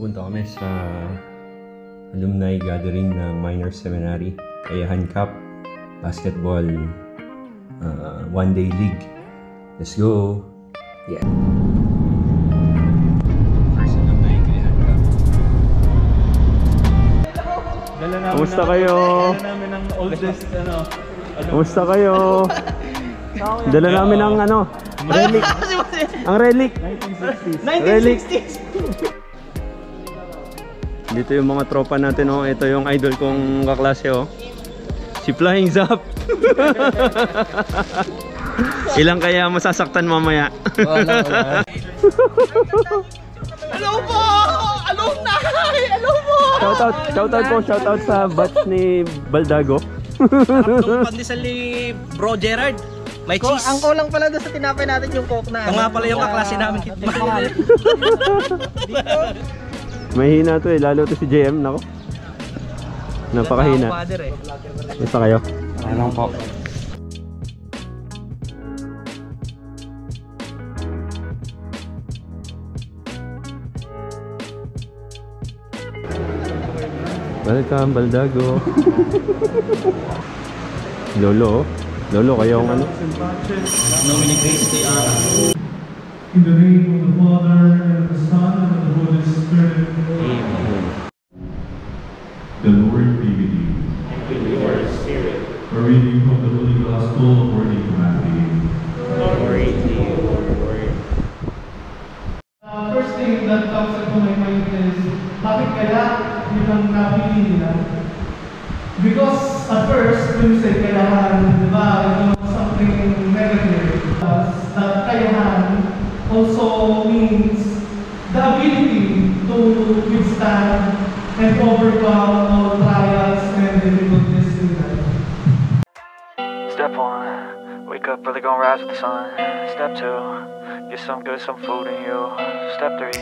pupunta kami sa alumni gathering ng Minor Seminary, Kayahan Cup Basketball one-day league. Let's go! Yeah! First alumni Kayahan Cup. Kumusta kayo? Dala namin ang oldest Kumusta kayo? Dala namin ang relic. Ang relic. 1960s. Dito yung mga tropa natin, oh. Ito yung idol kong kaklase, oh. Si Flying Zap. Ilang kaya masasaktan mamaya? Wala. Hello po! Alumni! Hello po! Shoutout sa batch ni Baldago. Ang pandesal ni Bro Gerard. May cheese. Ang kulang pala doon sa tinapay natin yung coke na. Nga pala yung kaklase namin. Mahina to eh, lalo to si JM, nako. Napakahina. Isa kayo? Anong po? Welcome, Baldago. Lolo, kayo ang Dominic Grace T. In the name of the Father, and of the Son, and of the Holy Spirit. Amen. The Lord be with you. And with your spirit. A reading from the Holy Gospel according to Matthew. Glory to you, Lord. First thing that comes into my mind is, bakit kaya yun ang napili nila? Because at first, when you say kayahan, di ba, something negative. That kayahan also means the ability to withstand and overcome all trials and difficulties in life. Step 1, wake up early, gonna rise with the sun. Step 2, get some good, some food in you. Step 3,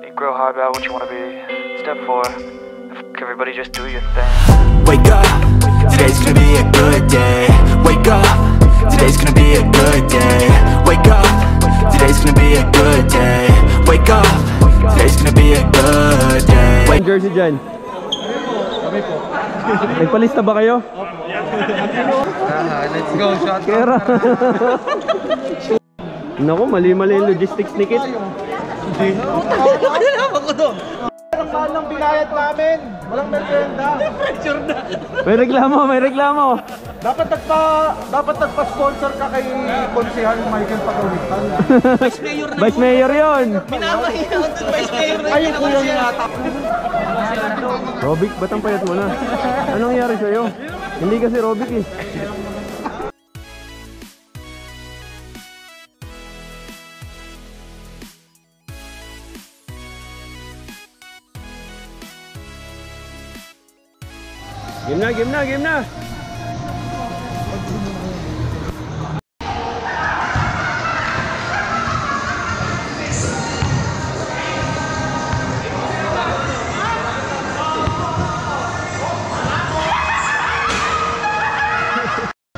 think real hard about what you wanna be. Step 4, everybody just do your thing. Wake up, today's gonna be a good day. Wake up, today's gonna be a good day. Wake up, today's gonna be a good day. Wake up, today's gonna be a good day. Ang jersey dyan? Kami po. Nagpalista ba kayo? Let's go, shot. Kera. Naku, mali-mali yung logistics ni Kit. Ang mahal ng binayad namin. Walang merienda. May reklamo. Dapat nagpa-sponsor ka kay Konsehan Michael Pagalitan. Vice Mayor yun. Minamahiya ako dun, Vice Mayor na Ayun kuya niya ata. Robic, ba't ang payat mo na? Anong nangyari sa'yo? Hindi kasi Robic eh. Game na!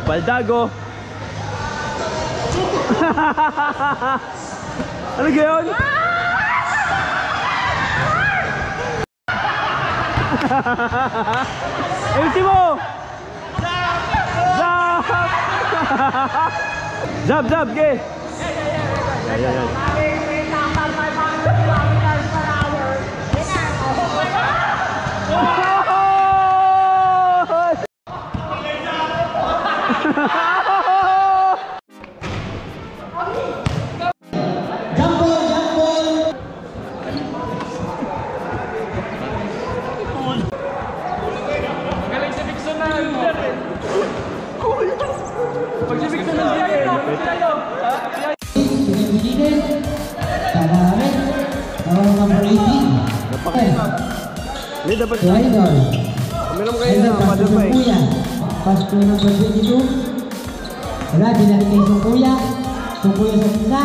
Baldago! Ano gayon? Ultimo! Zap, ge! Ayan. Ini dapat Idol. minum kayaknya pada baik. Pas ko ng birthday dito. Wala, dinalik kay Sungkuya sa gitna.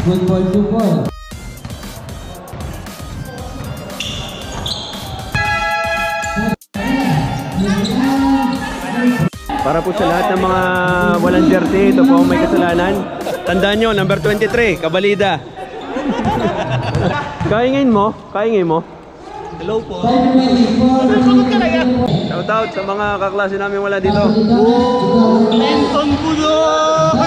Good ball, 2 ball. Para po sa lahat ng mga walang jersey, ito po ang may kasalanan. Tandaan nyo, number 23, Kabalida. Kaingin mo? Kaingin mo? Hello po. Shout out sa mga kaklase namin wala dito. Benton Budol!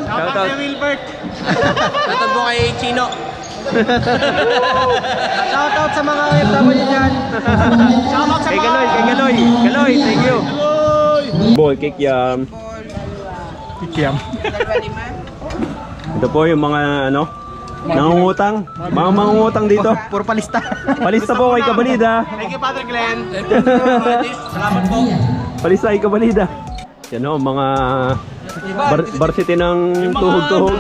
Shout out. Wilbert. Shout out po kay Chino. Shout out sa mga OFW dyan. Shout out sa Kay Galoy, kay Galoy. Galoy, thank you. Boy, kikiam. Kikiam. Ito po yung mga ano, nangungutang. Mga mangungutang dito. Puro palista. Palista po kay Kabalida. Thank you, Father Glenn. Salamat po. Palista kay Kabalida. Yan o, mga varsity ng tuhog-tuhog.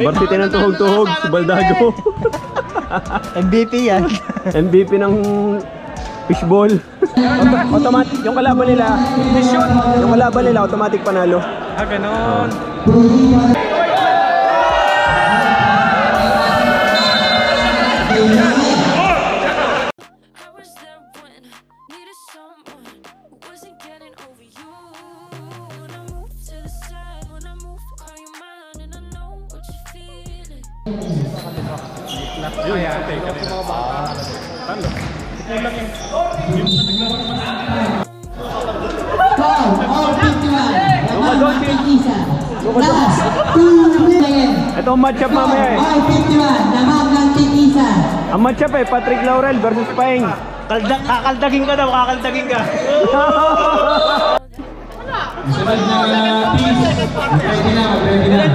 Varsity ng tuhog-tuhog, si Baldago. MVP yan. MVP ng fishball. Automatic, yung kalaban nila. Yung kalaban nila, automatic panalo. Ah, ganon. I was there when needed someone who wasn't getting over you. When I move to the side, when I move, call you mine, and I know what you're feeling. Foul, all 51. Laban ng Titisa. Last 2 seconds. Ito ang matchup mamaya eh. All 51. Laban ng Titisa. Ang matchup eh, Patrick Laurel versus Paeng. Kakaldagin ka daw, kakaldagin ka. Sunod na piece. Ready na, ready na.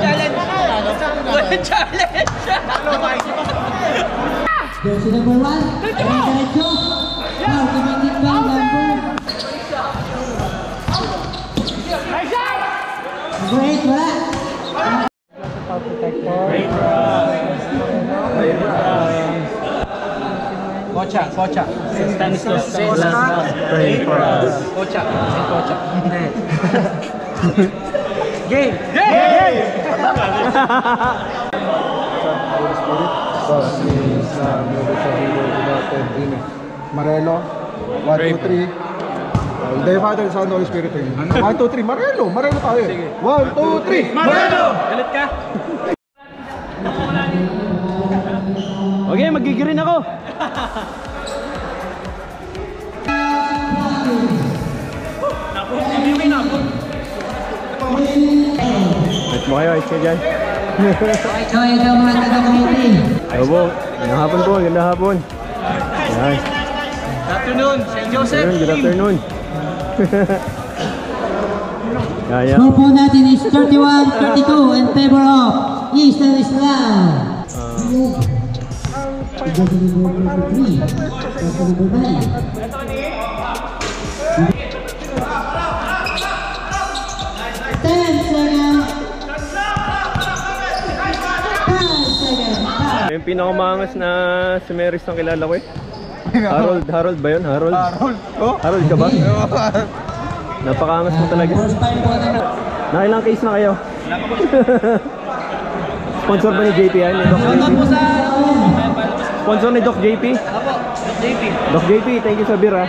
Jersey number 1. Diretso. Foul committed by number 8, wala. Kocha. Stanislas. Kocha. Game. Marelo. 1, 2, 3. Hindi, Father, Son, Holy Spirit. 1, 2, 3. Marelo. Marelo tayo. 1, 2, 3. Marelo! Galit ka? Okay, magigirin ako. Wait mo kayo, Aitse dyan. Joy, ito mga taga-committee. Opo, gandang hapon po, gandang hapon. Yan. Good afternoon, St. Joseph. Good afternoon. Kaya. Score po natin is 31-32 in favor of Eastern Islam. Jersey number 3. Jersey number 9. 10 seconds. 5 seconds. Yung pinakamangas na sumeris ng kilala ko eh. Harold ba yun? Harold? Oh? Harold ka ba? Napakangas mo talaga. First time po na. Nakailang case na kayo? Sponsor ba ni JP yan? Ni Doc JP? Sponsor ni Doc JP? Apo, JP. Doc JP, thank you sa beer ha.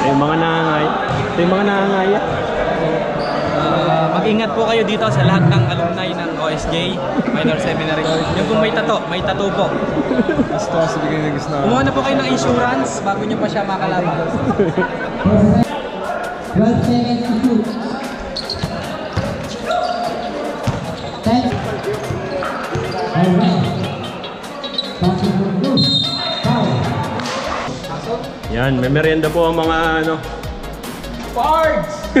Yung mga nangangaya. Ito yung mga nangangaya. Mag-ingat po kayo dito sa lahat ng alumni ng OSJ Minor Seminary. Yung kung may tattoo po. Gusto sa bigay ng gusto na. Kumuha na po kayo ng insurance bago nyo pa siya makalaban. 12 seconds to shoot. 10. Alright. Passing from loose. Foul. Yan, may merienda po ang mga ano. Pards!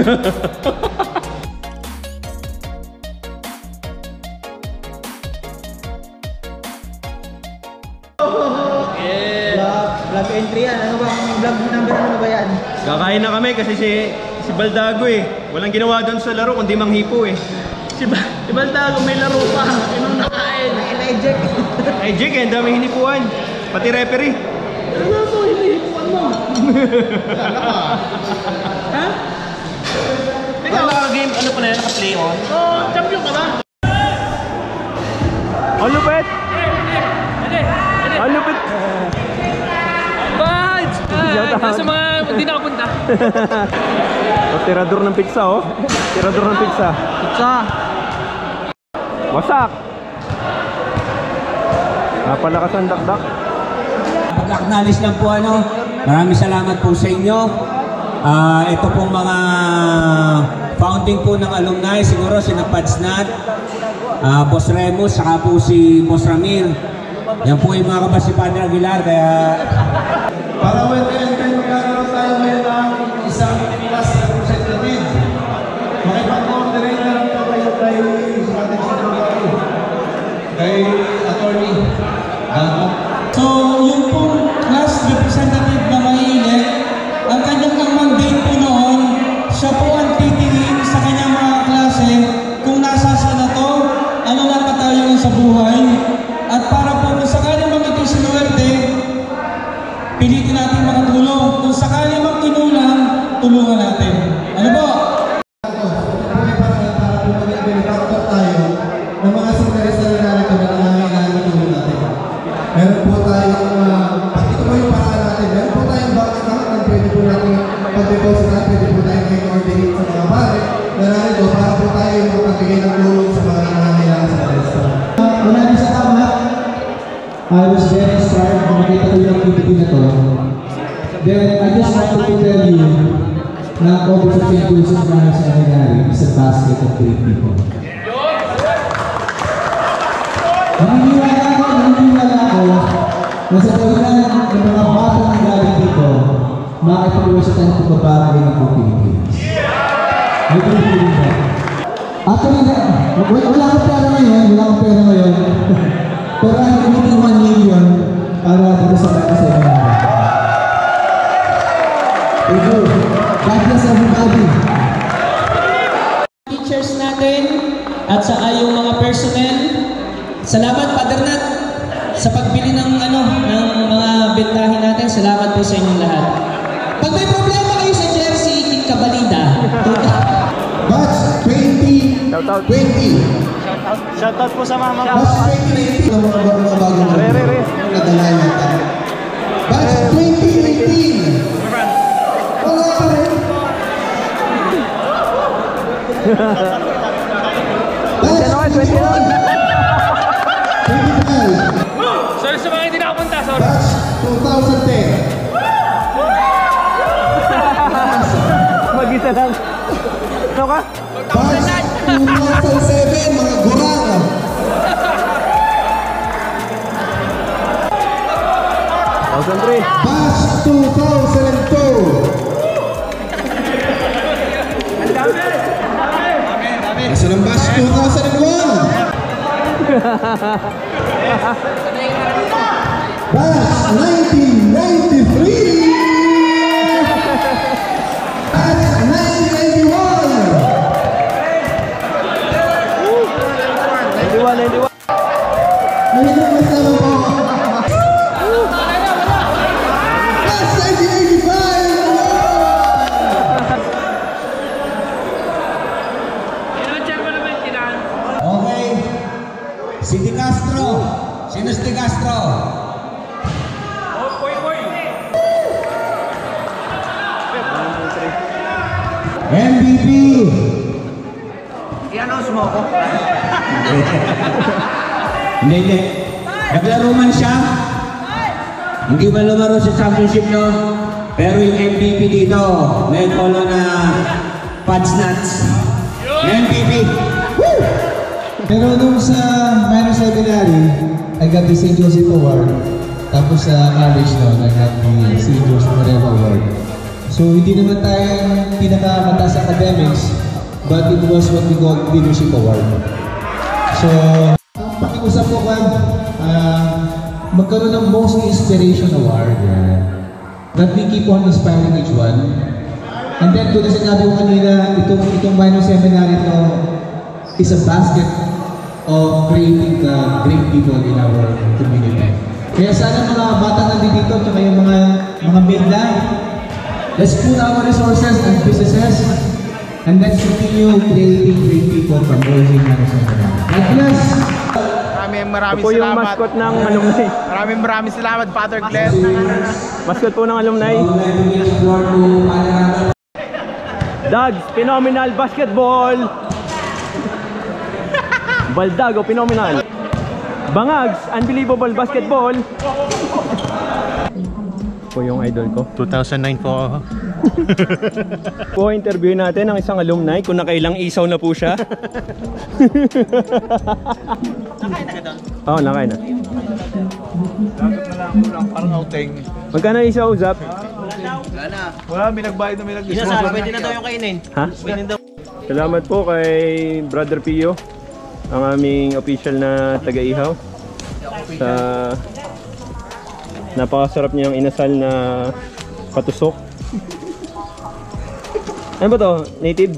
Vlog entry yan. Ano ba? Vlog number ano ba yan? Kakain na kami kasi si Baldago eh. Walang ginawa doon sa laro kundi manghipo eh. Si Baldago may laro pa. Anong nakain? Na-eject. Ay Jake, ang dami hinipuan. Pati referee. Ano po, hinihipuan mo? Ha? Ikaw, game, ano pala yan, naka-play on? Oh, champion ka ba? Ang lupit! Ang lupit! Bads! Nasa mga, hindi nakapunta. Tirador ng pizza oh. Tirador ng pizza. Pizza! Wasak! Napalakas ang dakdak. Pag-acknowledge lang po maraming salamat po sa inyo. Ito pong mga founding po ng alumni, siguro si Padsnat, Boss Remus, saka po si Boss Ramir. Yan po yung mga kabas si Padre Aguilar, kaya... Para welcome kayo, magkakaroon tayo ngayon ng isang class representative. Makipag-coordinate na lang po kayo kay ating secretary, kay attorney. So, yung pong class representative na mahilig, ang kanyang mandate po noon, siya po ang titingin sa kanyang mga klase kung nasasa na to, ano na pa tayo sa buhay. At para po kung sakali mang ito sinuwerte, pilitin natin makatulong. Kung sakali mang kinulang, tulungan natin. Ano po? Para po mag-benefactor tayo ng mga sinarista na narito na nangangailangan ng tulong natin. Meron po tayong, ito po yung paraan natin, meron po tayong bank account na pwede po natin pag-deposit na, pwede po tayong coordinate sa mga pare na narito para po tayo magbigay ng tulong sa mga nangangailangan sa resta. Wala sa tama. I was very inspired kung makita ko yung activity na to. Then, I just wanted to tell you na over 15 pesos na sa seminary is a basket of great people. Naniniwala ako na sa kawilan ng mga bata na galing dito, makakapagawa sa tayong pagbabago ng Pilipinas. May Pilipinas ba? Actually, wala akong pera ngayon. Pero I'm giving 1 million para dito sa seminary. Thank you. God bless everybody. Teachers natin at sa yung mga personnel. Salamat, Father Nat, sa pagbili ng mga bentahin natin. Salamat po sa inyong lahat. Pag may problema kayo sa jersey, Kit Kabalida. Batch 2020. Shoutout po sa mama ko. Batch 2019. Ang mga bagong nadalayan natin. Batch 2018. Wala pa rin. Batch 2012. Sorry sa mga hindi nakapunta, sorry. Batch 2010. Mag-isa lang. Ano ka? Batch 2007, mga gurang. Batch 2002. Isa ng batch 2001. Batch 1993. Batch 1991. 91. Nandito kasama po. Batch 1985. Okay. Si Di Castro. Sino si Di Castro? MVP. I-announce mo ako. Hindi. Naglaro man siya. Hindi man lumaro sa championship, no? Pero yung MVP dito, may follow na Padsnats. MVP. Woo! Pero nung sa minor seminary, I got the St. Joseph Award. Tapos sa college noon, I got the St. Joseph Mareva Award. So hindi naman tayo pinakamataas sa academics, but it was what we call leadership award. So, pakiusap ko magkaroon ng most inspiration award. That we keep on inspiring each one. And then, kung sinabi ko kanina, itong minor seminary ito is a basket of creating great people in our community. Kaya sana mga bata nandito, tsaka yung mga midlife, let's put our resources and businesses, and let's continue creating great people from Rosie Seminary. God bless! Maraming Ako yung salamat. mascot ng alumni. Maraming salamat, Father Glenn. Mascot po ng alumni. Dogs, phenomenal basketball! Baldago, phenomenal. Bangags, unbelievable basketball. Po yung idol ko. 2009 po ako. Po, interview natin ang isang alumni kung nakailang isaw na po siya. Nakain na ka doon? Oo, nakain na. Dapat na lang kulang, parang outing. Magkano isaw, Zap? Wala na. Wala, binagbayad na binagbayad. Inasabi, pwede na daw yung kainin. Ha? Pwede daw. Salamat po kay Brother Pio, ang aming official na taga-ihaw, sa napakasarap niyang inasal na patusok. Ano ba to? Native?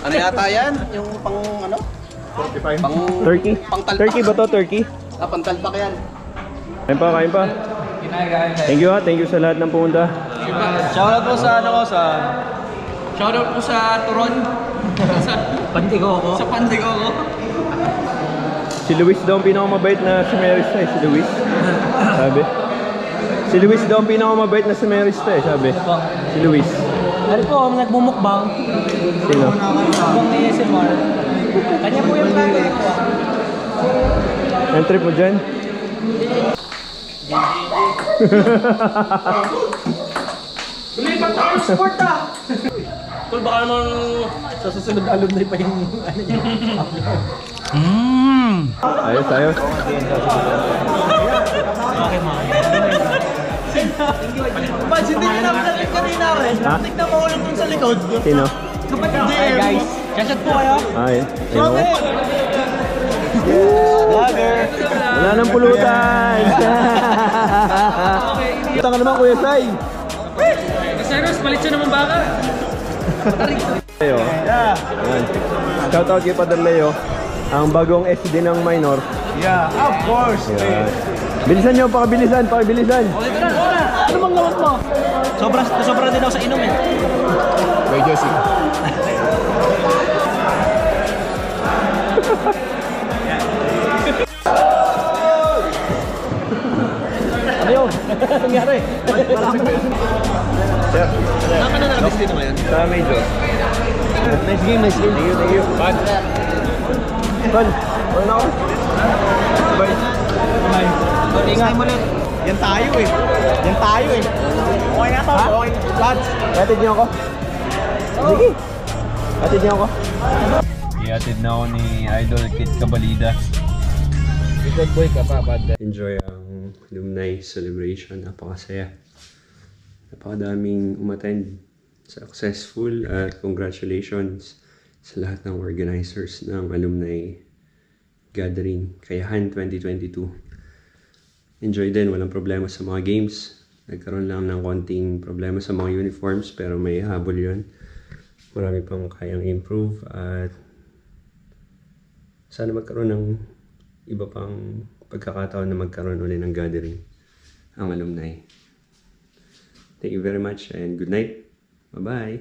Ano yata yan? Yung pang ano? 45. Pang Turkey? Pangtalpak. Turkey ba to? Turkey? Ah, pangtalpak yan. Kain pa, kain pa. Thank you ha, thank you sa lahat ng pumunta. Shoutout po sa ano ko sa shoutout po sa Turon. Sa Pantigoko. Sa Pantigoko. Si Luis daw ang pinakamabait na sumerista eh, si Luis. Sabi. Si Luis daw ang pinakamabait na sumerista eh, sabi. Si Luis. Ano po, nagmumukbang. Sino? Mukbang ni SMR. Kanya po yung tatay ko. Entry po dyan. Lumipat tayo sport ah! Kung baka naman sa susunod alumni pa yung ano niya. Ayos, ayos. Pag hindi nyo naman kanina rin, Ha? tignan mo ulit dun sa likod. Sino? Hi guys, Shoutout po kayo. Ay, ayun. vlogger. Wala nang pulutan! Ito ka naman, Kuya Sai! Serious, malit siya naman baka. Leo. Yeah. Ayan. Shoutout kay Padre Leo, ang bagong SD ng minor. Yeah, of course. Ayan. Bilisan nyo, pakabilisan, pakabilisan. Ito na. Ano bang gawat mo? Sobra din ako sa inom eh. Wait, Josie. Ano yun? Nangyari? Sir, Saan ka na nalabis dito ngayon? sa major. Nice game, nice game. Thank you, thank you. Bye. Tol, wala na ako. Bye. Ingat mo ulit. Yan tayo eh. Yan tayo eh. Okay na to, okay. Lads. Hatid niyo ako? Sige. Hatid niyo ako? Ihatid na ako ni Idol Kid Cabalida. Good boy ka pa, bad. Enjoy ang alumni celebration. Napakasaya. Napakadaming umattend. Successful at congratulations sa lahat ng organizers ng alumni gathering Kayahan 2022. Enjoy din, walang problema sa mga games. Nagkaroon lang ng konting problema sa mga uniforms pero may habol yun. Marami pang kayang improve at sana magkaroon ng iba pang pagkakataon na magkaroon ulit ng gathering ang alumni. Thank you very much and good night. Bye-bye.